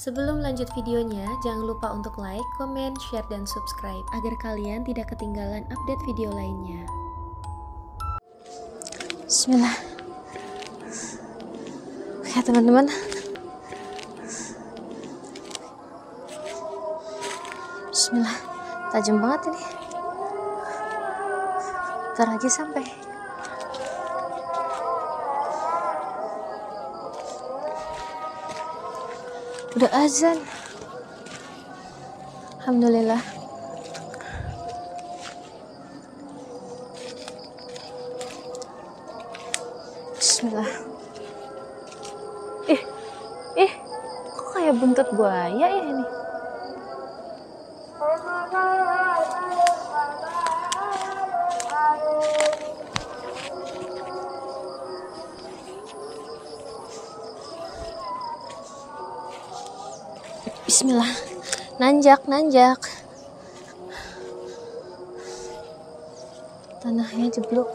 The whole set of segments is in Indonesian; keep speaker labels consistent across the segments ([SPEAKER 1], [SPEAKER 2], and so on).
[SPEAKER 1] Sebelum lanjut videonya, jangan lupa untuk like, comment, share, dan subscribe agar kalian tidak ketinggalan update video lainnya.
[SPEAKER 2] Bismillah. Oke teman-teman, Bismillah. Tajam banget ini. Ntar lagi sampai. Udah azan. Alhamdulillah. Bismillah. Kok kayak buntut buaya ya ini? Bismillah. Nanjak. Tanahnya jeblok.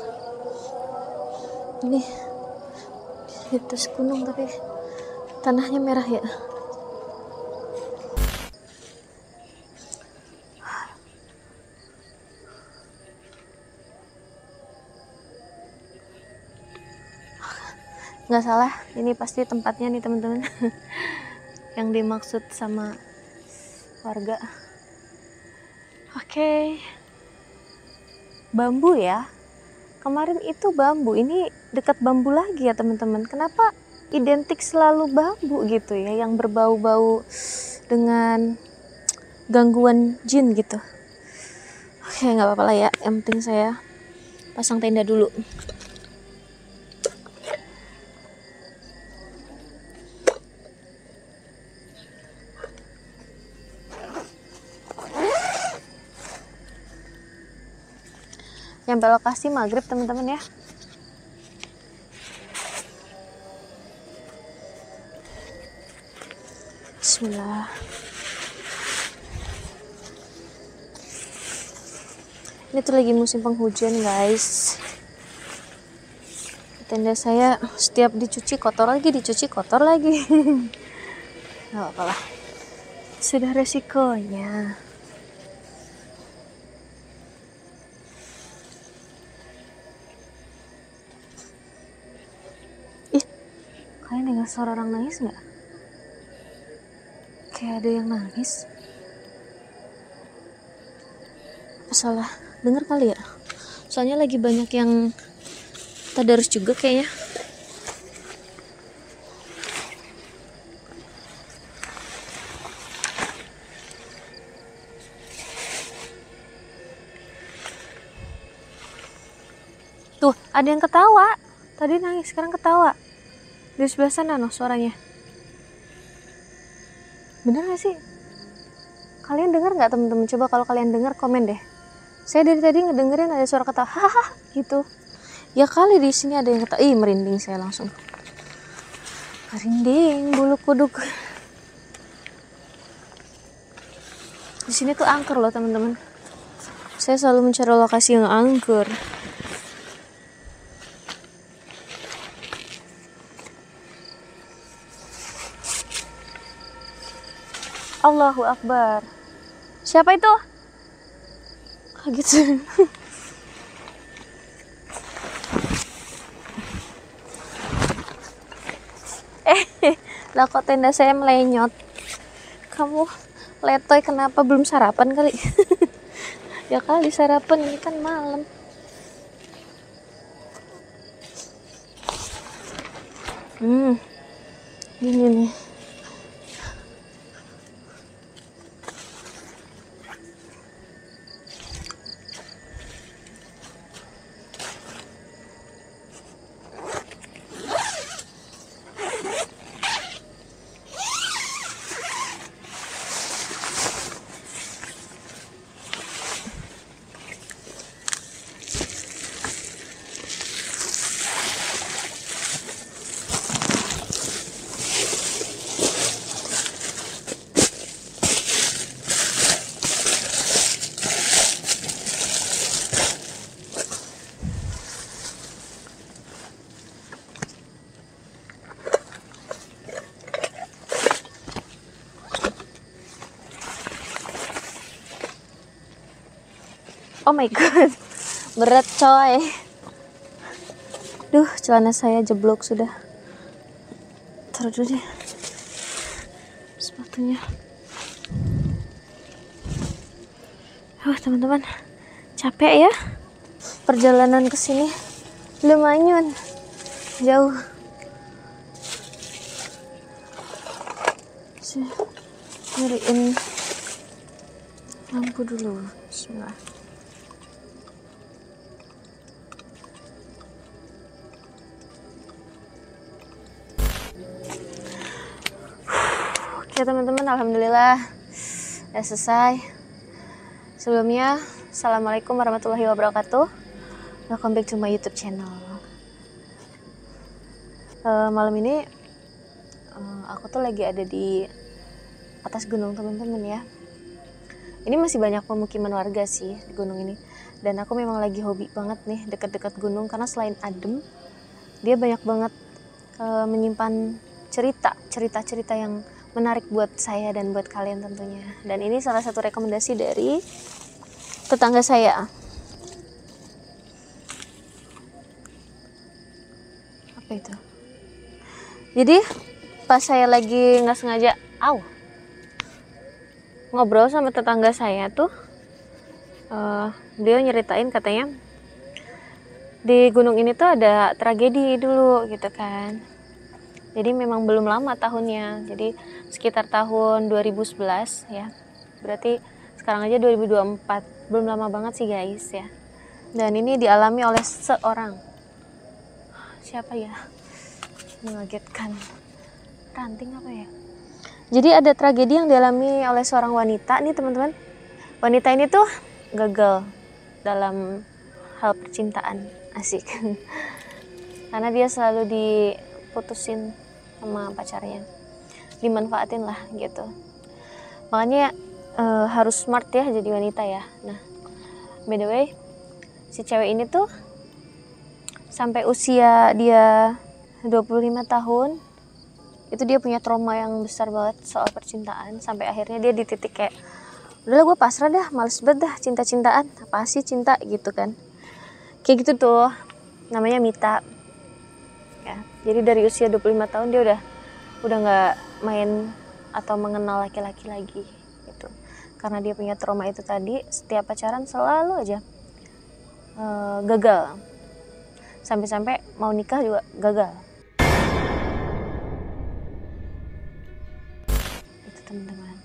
[SPEAKER 2] Ini di atas gunung tapi tanahnya merah ya. Nggak salah, ini pasti tempatnya nih teman-teman. Yang dimaksud sama warga. Oke. Bambu ya. Kemarin itu bambu, ini dekat bambu lagi ya teman-teman. Kenapa identik selalu bambu gitu ya, yang berbau-bau dengan gangguan jin gitu. Oke, nggak apa-apa lah ya. Yang penting saya pasang tenda dulu. Nyampe lokasi maghrib teman-teman ya. Bismillah. Ini tuh lagi musim penghujan guys. Tenda saya setiap dicuci kotor lagi. Gak apa-apa lah, sudah resikonya. Kalian dengar suara orang nangis nggak? Kayak ada yang nangis. Apa salah dengar kali ya? Soalnya lagi banyak yang tadarus juga kayaknya. Tuh, ada yang ketawa. Tadi nangis, sekarang ketawa. Di sebelah sana noh suaranya. Bener gak sih? Kalian dengar nggak teman-teman? Coba kalau kalian dengar komen deh. Saya dari tadi ngedengerin ada suara ketawa, hahaha gitu. Ya kali di sini ada yang ketawa. Ih, merinding saya langsung. Merinding bulu kuduk. Di sini tuh angker loh teman-teman. Saya selalu mencari lokasi yang angker. Allahu Akbar. Siapa itu? Kaget. Lah kok tenda saya melenyot. Kamu letoy kenapa, belum sarapan kali? Ya kali sarapan, ini kan malam. Gini nih. Oh my god, berat coy. Duh, celana saya jeblok sudah. Taruh dulu deh sepatunya. Teman-teman, capek ya perjalanan ke sini. Lumayan jauh. Nyariin lampu dulu. Bismillah. Oke teman-teman, alhamdulillah udah selesai. Sebelumnya, assalamualaikum warahmatullahi wabarakatuh. Welcome back to my YouTube channel. Malam ini aku tuh lagi ada di atas gunung teman-teman ya. Ini masih banyak pemukiman warga sih di gunung ini. Dan aku memang lagi hobi banget nih dekat-dekat gunung karena selain adem, dia banyak banget menyimpan cerita-cerita yang menarik buat saya dan buat kalian tentunya. Dan ini salah satu rekomendasi dari tetangga saya. Apa itu? Jadi pas saya lagi nggak sengaja ngobrol sama tetangga saya tuh, beliau nyeritain katanya di gunung ini tuh ada tragedi dulu gitu kan. Jadi memang belum lama tahunnya, jadi sekitar tahun 2011 ya, berarti sekarang aja 2024, belum lama banget sih guys ya. Dan ini dialami oleh seorang, siapa ya, mengagetkan, ranting apa ya. Jadi ada tragedi yang dialami oleh seorang wanita nih teman-teman. Wanita ini tuh gagal dalam hal percintaan, asik. Karena dia selalu diputusin sama pacarnya, dimanfaatin lah gitu. Makanya harus smart ya jadi wanita ya. Nah, by the way, si cewek ini tuh sampai usia dia 25 tahun itu dia punya trauma yang besar banget soal percintaan, sampai akhirnya dia di titik kayak udahlah gue pasrah dah, males banget dah cinta-cintaan, apa sih cinta gitu kan. Kayak gitu tuh, namanya Mita ya. Jadi dari usia 25 tahun dia udah nggak main atau mengenal laki-laki lagi gitu. Karena dia punya trauma itu tadi, setiap pacaran selalu aja gagal. Sampai-sampai mau nikah juga gagal. Itu teman-teman.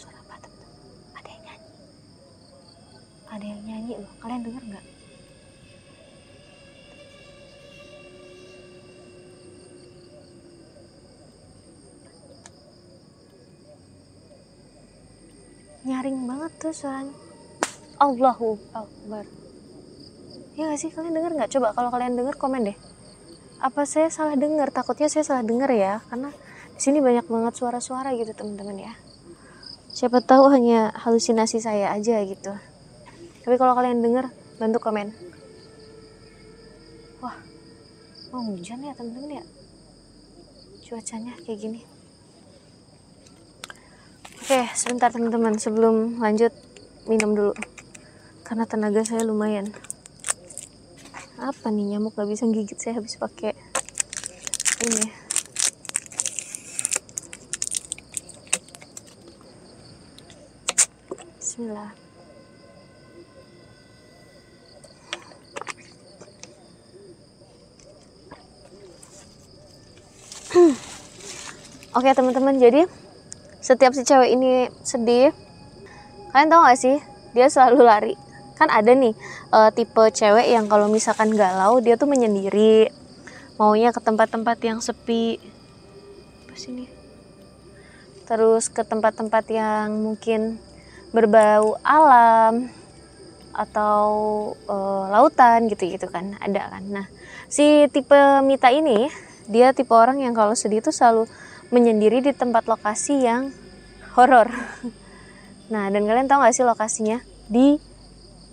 [SPEAKER 2] Suara apa teman-teman? Ada yang nyanyi. Ada yang nyanyi loh. Kalian dengar nggak? Nyaring banget tuh suaranya. Allahu Akbar. Ya gak sih, kalian denger nggak? Coba kalau kalian denger komen deh. Apa saya salah dengar? Takutnya saya salah dengar ya, karena di sini banyak banget suara-suara gitu teman-teman ya. Siapa tahu hanya halusinasi saya aja gitu. Tapi kalau kalian denger, bantu komen. Wah, mau hujan ya teman-teman ya? Cuacanya kayak gini. Oke, sebentar teman-teman, sebelum lanjut minum dulu. Karena tenaga saya lumayan. Apa nih, nyamuk gak bisa gigit saya habis pakai ini. Bismillah. Oke teman-teman, jadi setiap si cewek ini sedih, kalian tahu gak sih, dia selalu lari. Kan ada nih tipe cewek yang kalau misalkan galau, dia tuh menyendiri, maunya ke tempat-tempat yang sepi. Apa sini? Terus ke tempat-tempat yang mungkin berbau alam atau lautan gitu-gitu kan, ada kan. Nah, si tipe Mita ini, dia tipe orang yang kalau sedih tuh selalu menyendiri di tempat lokasi yang horor. Nah, dan kalian tahu gak sih lokasinya? Di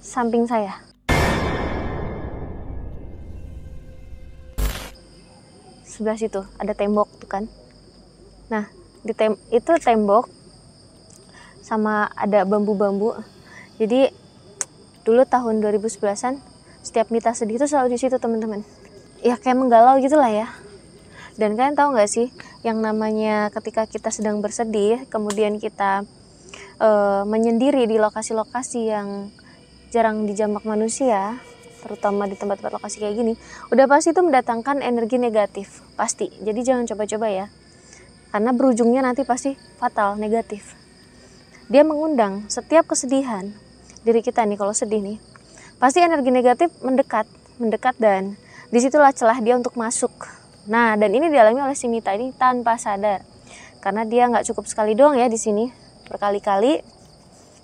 [SPEAKER 2] samping saya. Sebelah situ ada tembok tuh kan. Nah, itu tembok sama ada bambu-bambu. Jadi dulu tahun 2011-an setiap Mita sedih itu selalu di situ teman-teman. Ya kayak menggalau gitulah ya. Dan kalian tahu nggak sih yang namanya ketika kita sedang bersedih, kemudian kita menyendiri di lokasi-lokasi yang jarang dijamah manusia, terutama di tempat-tempat lokasi kayak gini, udah pasti itu mendatangkan energi negatif, pasti. Jadi jangan coba-coba ya, karena berujungnya nanti pasti fatal, negatif. Dia mengundang setiap kesedihan diri kita nih, kalau sedih nih, pasti energi negatif mendekat dan disitulah celah dia untuk masuk. Nah, dan ini dialami oleh si Mita ini tanpa sadar, karena dia nggak cukup sekali doang ya di sini, berkali-kali.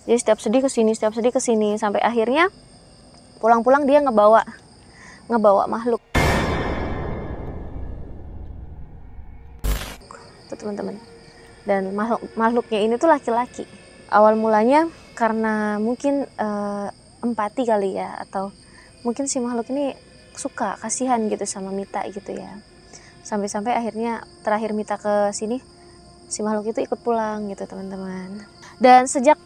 [SPEAKER 2] Jadi setiap sedih ke sini, sampai akhirnya pulang-pulang dia ngebawa makhluk. Tuh teman-teman. Dan makhluknya ini tuh laki-laki. Awal mulanya karena mungkin empati kali ya, atau mungkin si makhluk ini suka, kasihan gitu sama Mita gitu ya. Sampai-sampai akhirnya terakhir Mita ke sini, si makhluk itu ikut pulang gitu teman-teman. Dan sejak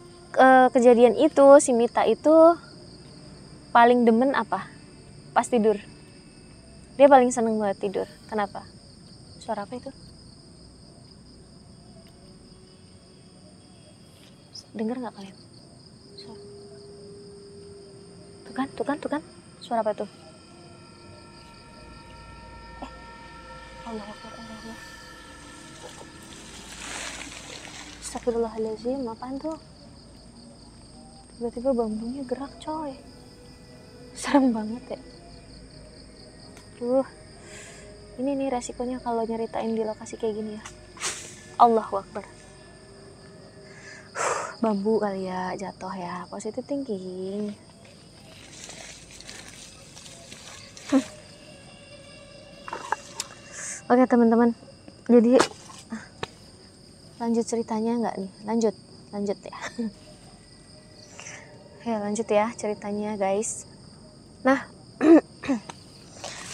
[SPEAKER 2] kejadian itu, si Mita itu paling demen apa? Pas tidur. Dia paling seneng banget tidur. Kenapa? Suara apa itu? Dengar nggak kalian? Suara. Tuh kan? Suara apa tuh? Allah Akbar, Allah. Astagfirullahaladzim, apaan tuh? Tiba-tiba bambunya gerak coy. Serem banget ya. Ini nih resikonya kalau nyeritain di lokasi kayak gini ya. Allahu Akbar. Bambu kali ya jatuh ya. Positive thinking. Oke teman-teman, jadi lanjut ceritanya nggak nih? Lanjut ya. Ya lanjut ya ceritanya guys. Nah,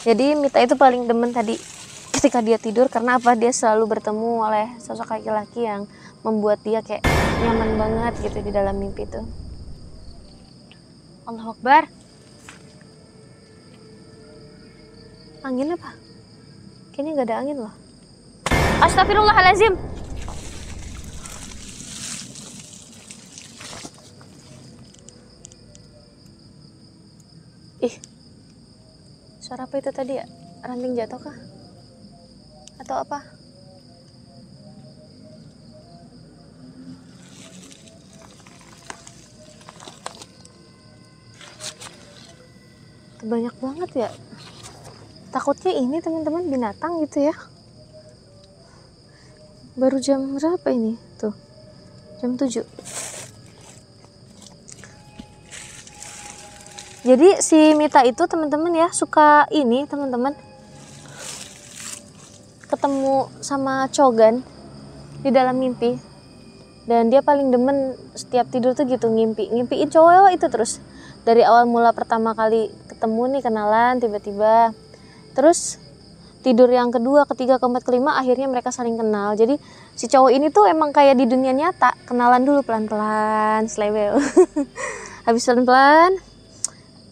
[SPEAKER 2] jadi Mita itu paling demen tadi ketika dia tidur, karena apa? Dia selalu bertemu oleh sosok laki-laki yang membuat dia kayak nyaman banget gitu di dalam mimpi itu. Allahu Akbar. Angin apa? Kayaknya nggak ada angin loh. Astagfirullahaladzim. Ih, suara apa itu tadi ya? Ranting jatuh kah? Atau apa? Banyak banget ya. Takutnya ini teman-teman binatang gitu ya. Baru jam berapa ini? Tuh, jam 7. Jadi si Mita itu teman-teman ya suka ini teman-teman, ketemu sama Chogan di dalam mimpi. Dan dia paling demen setiap tidur tuh gitu ngimpiin cowok itu terus. Dari awal mula pertama kali ketemu nih, kenalan tiba-tiba. Terus tidur yang kedua, ketiga, keempat, kelima, akhirnya mereka saling kenal. Jadi si cowok ini tuh emang kayak di dunia nyata, kenalan dulu pelan-pelan, selebel. Habis pelan-pelan,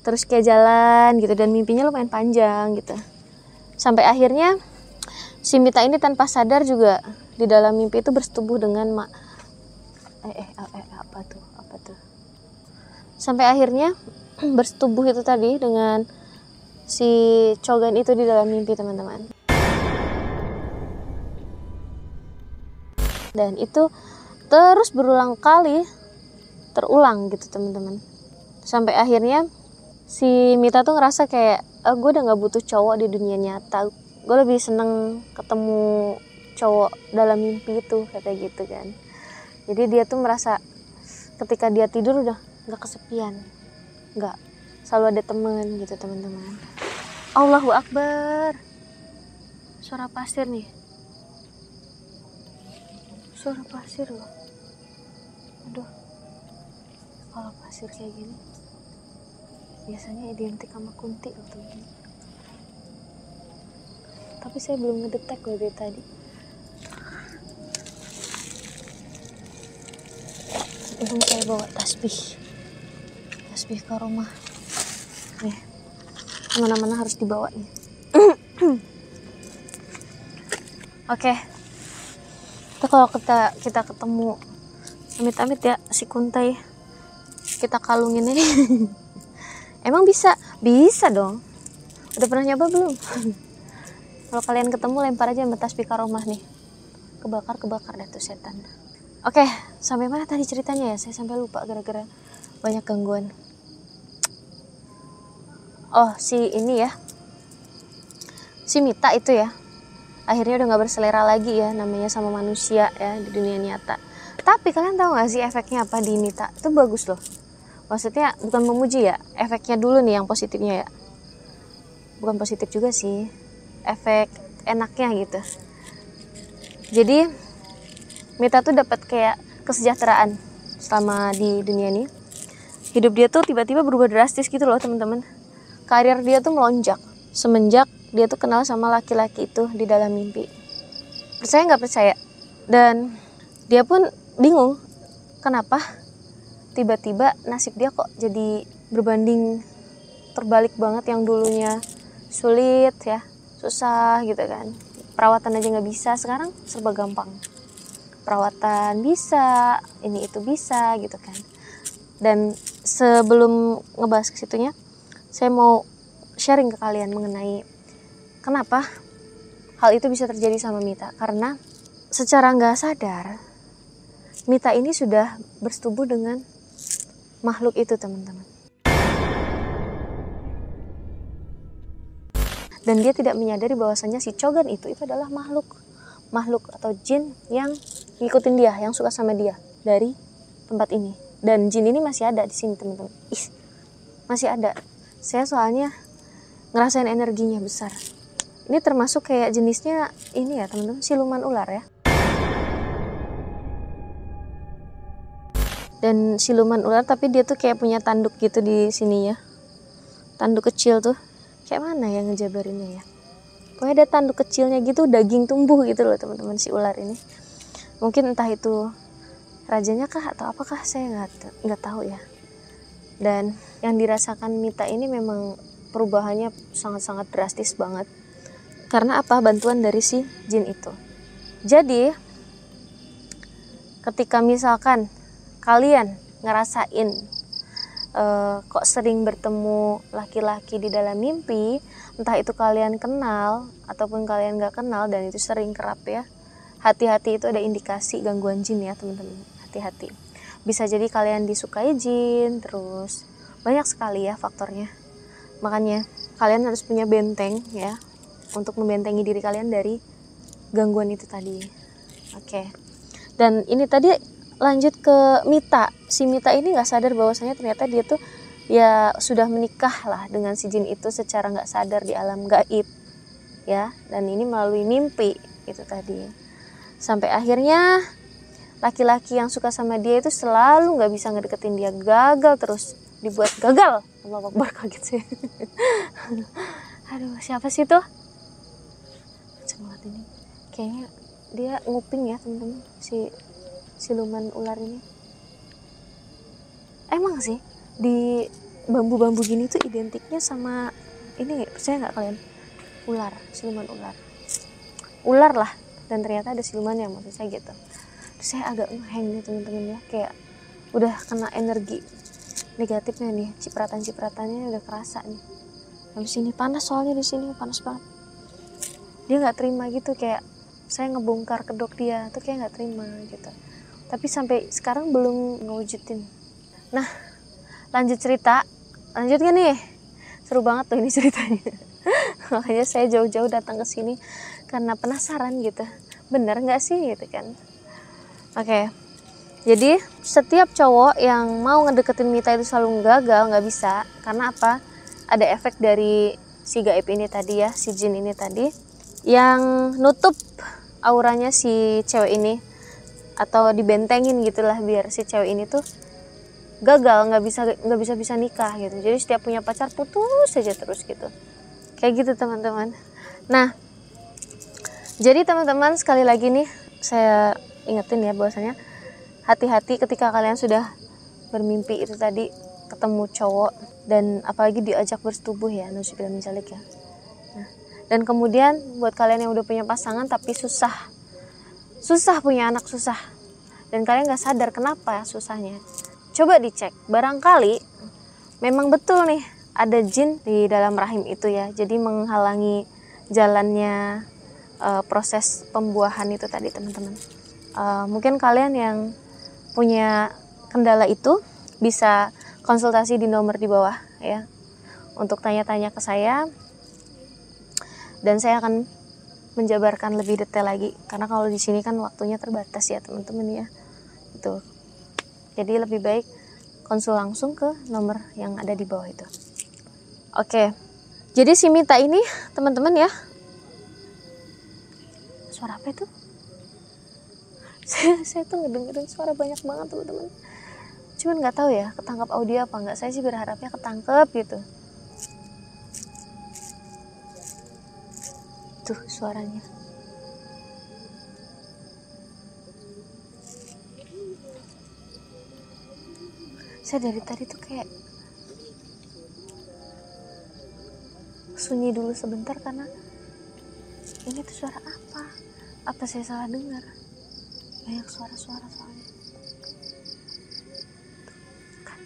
[SPEAKER 2] terus kayak jalan gitu, dan mimpinya lumayan panjang gitu. Sampai akhirnya si Mita ini tanpa sadar juga di dalam mimpi itu bersetubuh dengan apa tuh? Sampai akhirnya bersetubuh itu tadi dengan si Chogan itu di dalam mimpi teman-teman. Dan itu terus berulang kali terulang gitu teman-teman. Sampai akhirnya si Mita tuh ngerasa kayak gue udah gak butuh cowok di dunia nyata, gue lebih seneng ketemu cowok dalam mimpi itu, kata gitu kan. Jadi dia tuh merasa ketika dia tidur udah gak kesepian, gak, selalu ada temen gitu teman-teman. Allahu Akbar. Suara pasir nih. Suara pasir loh. Aduh. Kalau pasir kayak gini biasanya identik sama kunti loh teman-teman. Tapi saya belum ngedetek loh dari tadi. Untung saya bawa tasbih karomah nih, kemana-mana harus dibawa nih. Oke. Itu kalau kita ketemu amit-amit ya si kuntai, kita kalungin ini. Emang bisa dong. Udah pernah nyoba belum? Kalau kalian ketemu lempar aja sama tasbih karomah nih, kebakar dah tuh setan. Oke, sampai mana tadi ceritanya ya? Saya sampai lupa gara-gara banyak gangguan. Oh, si ini ya, si Mita itu ya, akhirnya udah gak berselera lagi ya namanya sama manusia ya di dunia nyata. Tapi kalian tahu gak sih efeknya apa di Mita? Itu bagus loh. Maksudnya bukan memuji ya, efeknya dulu nih yang positifnya ya. Bukan positif juga sih, efek enaknya gitu. Jadi Mita tuh dapat kayak kesejahteraan selama di dunia ini. Hidup dia tuh tiba-tiba berubah drastis gitu loh teman-teman. Karir dia tuh melonjak semenjak dia tuh kenal sama laki-laki itu di dalam mimpi. Percaya nggak percaya? Dan dia pun bingung kenapa tiba-tiba nasib dia kok jadi berbanding terbalik banget. Yang dulunya sulit ya, susah gitu kan, perawatan aja nggak bisa, sekarang serba gampang. Perawatan bisa, ini itu bisa gitu kan. Dan sebelum ngebahas ke situnya, saya mau sharing ke kalian mengenai kenapa hal itu bisa terjadi sama Mita. Karena secara nggak sadar Mita ini sudah bersetubuh dengan makhluk itu teman-teman. Dan dia tidak menyadari bahwasanya si Chogan itu adalah makhluk atau jin yang ngikutin dia, yang suka sama dia dari tempat ini. Dan jin ini masih ada di sini teman-teman. Masih ada. Saya soalnya ngerasain energinya besar. Ini termasuk kayak jenisnya ini ya teman-teman, siluman ular ya. Dan siluman ular tapi dia tuh kayak punya tanduk gitu di sini ya. Tanduk kecil tuh. Kayak mana yang ngejabarinnya ya? Pokoknya ada tanduk kecilnya gitu, daging tumbuh gitu loh teman-teman si ular ini. Mungkin entah itu rajanya kah atau apakah, saya nggak tahu ya. Dan yang dirasakan Mita ini memang perubahannya sangat-sangat drastis banget. Karena apa? Bantuan dari si jin itu. Jadi ketika misalkan kalian ngerasain kok sering bertemu laki-laki di dalam mimpi, entah itu kalian kenal ataupun kalian gak kenal dan itu sering kerap ya, hati-hati, itu ada indikasi gangguan jin ya teman-teman. Hati-hati, bisa jadi kalian disukai jin, terus banyak sekali ya faktornya. Makanya kalian harus punya benteng ya untuk membentengi diri kalian dari gangguan itu tadi. Oke. Dan ini tadi lanjut ke Mita. Si Mita ini nggak sadar bahwasanya ternyata dia tuh ya sudah menikah lah dengan si jin itu secara nggak sadar di alam gaib ya. Dan ini melalui mimpi itu tadi. Sampai akhirnya laki-laki yang suka sama dia itu selalu nggak bisa ngedeketin dia, gagal terus, dibuat gagal. Allahu Akbar, kaget sih. Aduh, siapa sih tuh? Macam banget ini. Kayaknya dia nguping ya teman-teman, si siluman ular ini. Emang sih di bambu-bambu gini tuh identiknya sama ini, percaya nggak kalian? Ular, siluman ular lah. Dan ternyata ada silumannya, maksud saya gitu. Terus saya agak ngeheng nih teman-teman ya, kayak udah kena energi negatifnya nih, cipratan-cipratannya udah kerasa nih. Habis ini panas, soalnya di sini panas banget. Dia nggak terima gitu, kayak saya ngebongkar kedok dia tuh kayak nggak terima gitu. Tapi sampai sekarang belum ngewujudin. Nah, lanjut cerita. Lanjut gak nih? Seru banget tuh ini ceritanya. Makanya saya jauh-jauh datang ke sini karena penasaran gitu. Bener gak sih gitu kan? Oke. Jadi setiap cowok yang mau ngedeketin Mita itu selalu gagal, gak bisa. Karena apa? Ada efek dari si gaib ini tadi ya, si jin ini tadi, yang nutup auranya si cewek ini, atau dibentengin gitulah biar si cewek ini tuh gagal, nggak bisa nikah gitu. Jadi setiap punya pacar putus saja terus gitu, kayak gitu teman-teman. Nah, jadi teman-teman sekali lagi nih saya ingetin ya bahwasanya hati-hati ketika kalian sudah bermimpi itu tadi ketemu cowok dan apalagi diajak bersetubuh ya, nauzubillah min dzalik ya. Nah, dan kemudian buat kalian yang udah punya pasangan tapi susah punya anak, susah, dan kalian gak sadar kenapa susahnya, coba dicek, barangkali memang betul nih ada jin di dalam rahim itu ya, jadi menghalangi jalannya proses pembuahan itu tadi teman-teman. Mungkin kalian yang punya kendala itu bisa konsultasi di nomor di bawah ya, untuk tanya-tanya ke saya, dan saya akan menjabarkan lebih detail lagi, karena kalau di sini kan waktunya terbatas ya teman-teman ya, itu. Jadi lebih baik konsul langsung ke nomor yang ada di bawah itu. Oke, jadi si Mita ini teman-teman ya, suara apa itu? Saya tuh ngedengerin suara banyak banget teman-teman. Cuman nggak tahu ya ketangkap audio apa nggak. Saya sih berharapnya ketangkep gitu. Tuh suaranya. Saya dari tadi tuh kayak sunyi dulu sebentar karena ini tuh suara apa? Apa saya salah dengar? Banyak suara-suara soalnya. Kan.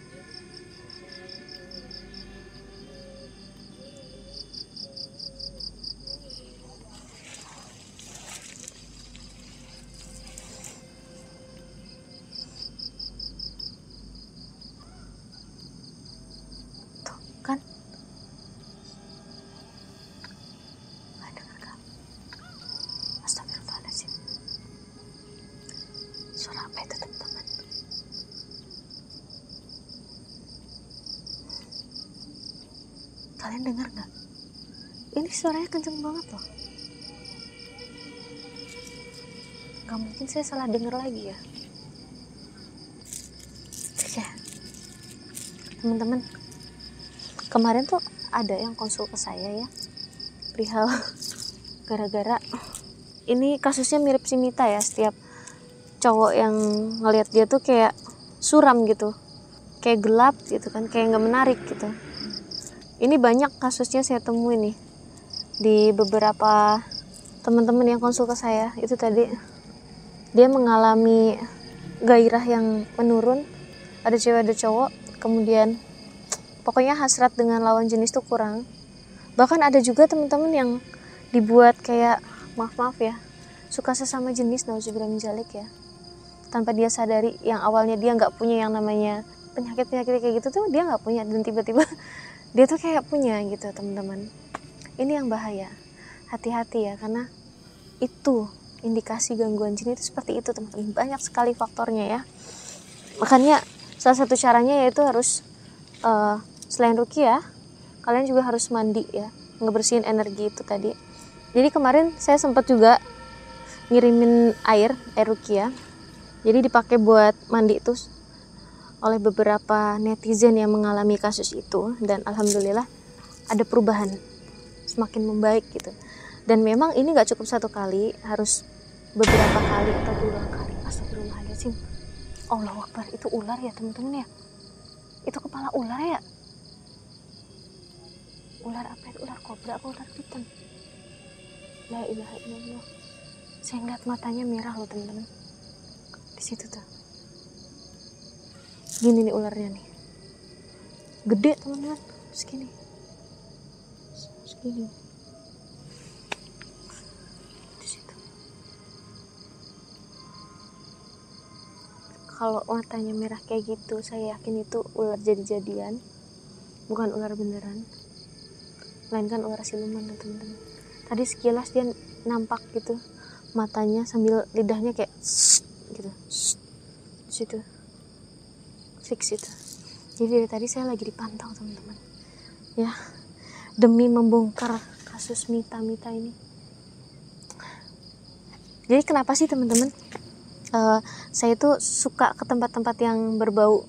[SPEAKER 2] Tuh, kan? Nggak dengar kan? Astagfirullahaladzim. Suara apa itu teman-teman? Kalian dengar nggak? Ini suaranya kenceng banget loh. Nggak mungkin saya salah dengar lagi ya. Ya, teman-teman, kemarin tuh ada yang konsul ke saya ya, perihal gara-gara ini kasusnya mirip si Mita ya. Setiap cowok yang ngelihat dia tuh kayak suram gitu, kayak gelap gitu kan, kayak nggak menarik gitu. Ini banyak kasusnya saya temuin nih di beberapa teman-teman yang konsul ke saya. Itu tadi dia mengalami gairah yang menurun, ada cewek ada cowok, kemudian pokoknya hasrat dengan lawan jenis tuh kurang. Bahkan ada juga teman-teman yang dibuat kayak maaf ya, suka sesama jenis, nauzubillah min dzalik ya, tanpa dia sadari. Yang awalnya dia nggak punya yang namanya penyakit kayak gitu tuh, dia nggak punya, dan tiba-tiba dia tuh kayak punya gitu teman-teman. Ini yang bahaya, hati-hati ya, karena itu indikasi gangguan jin itu seperti itu teman-teman. Banyak sekali faktornya ya, makanya salah satu caranya yaitu harus selain ruqyah, kalian juga harus mandi ya, ngebersihin energi itu tadi. Jadi kemarin saya sempat juga ngirimin air ruqyah, jadi dipakai buat mandi itu oleh beberapa netizen yang mengalami kasus itu, dan alhamdulillah ada perubahan, semakin membaik gitu. Dan memang ini gak cukup satu kali, harus beberapa kali atau 2 kali. Astagfirullahaladzim, Allahu Akbar. Itu ular ya teman-teman ya, itu kepala ular ya. Ular apa itu? Ular kobra atau ular piton? La ilaha illallah. Saya ngeliat matanya merah loh teman-teman. Di situ tuh. Gini nih ularnya nih. Gede teman-teman. Segini. Di situ. Kalau matanya merah kayak gitu, saya yakin itu ular jadi-jadian, bukan ular beneran. Melainkan ular siluman loh teman-teman. Tadi sekilas dia nampak gitu, matanya sambil lidahnya kayak gitu, situ, fix itu. Jadi dari tadi saya lagi dipantau teman-teman, ya, demi membongkar kasus Mita ini. Jadi kenapa sih teman-teman? Saya tuh suka ke tempat-tempat yang berbau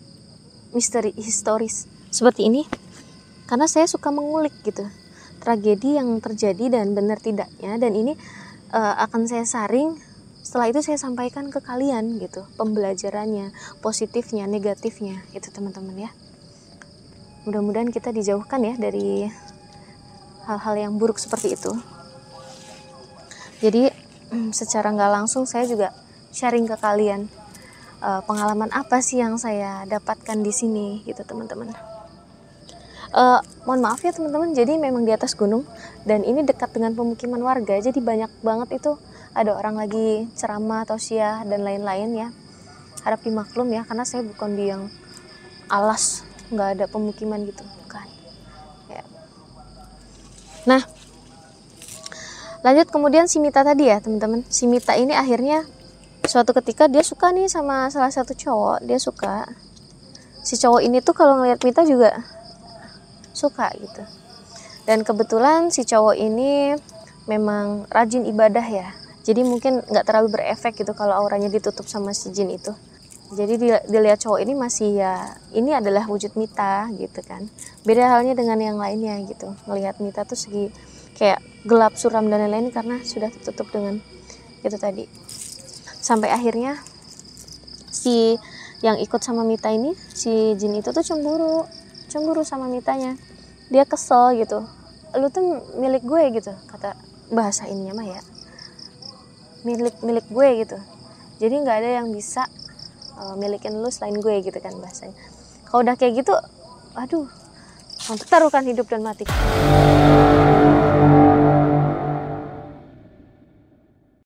[SPEAKER 2] misteri, historis seperti ini, karena saya suka mengulik gitu tragedi yang terjadi dan benar tidaknya, dan ini akan saya saring Setelah itu saya sampaikan ke kalian gitu, pembelajarannya, positifnya, negatifnya, itu teman-teman ya. Mudah-mudahan kita dijauhkan ya dari hal-hal yang buruk seperti itu. Jadi secara nggak langsung saya juga sharing ke kalian pengalaman apa sih yang saya dapatkan di sini gitu teman-teman. Mohon maaf ya teman-teman, jadi memang di atas gunung dan ini dekat dengan pemukiman warga, jadi banyak banget itu ada orang lagi ceramah, tausiah dan lain-lain ya. Harap dimaklum ya, karena saya bukan di yang alas nggak ada pemukiman gitu, bukan ya. Nah lanjut, kemudian si Mita tadi ya teman-teman, si Mita ini akhirnya suatu ketika dia suka nih sama salah satu cowok, dia suka. Si cowok ini tuh kalau ngeliat Mita juga suka gitu. Dan kebetulan si cowok ini memang rajin ibadah ya. Jadi mungkin nggak terlalu berefek gitu kalau auranya ditutup sama si jin itu. Jadi dilihat cowok ini masih ya, ini adalah wujud Mita gitu kan. Beda halnya dengan yang lainnya gitu. Ngelihat Mita tuh segi kayak gelap, suram dan lain-lain karena sudah tertutup dengan itu tadi. Sampai akhirnya si yang ikut sama Mita ini, si jin itu tuh cemburu sama Mitanya. Dia kesel gitu, lu tuh milik gue gitu, kata bahasa ininya mah ya, milik gue gitu. Jadi nggak ada yang bisa milikin lu selain gue gitu kan bahasanya. Kalau udah kayak gitu, aduh, untuk taruhkan hidup dan mati.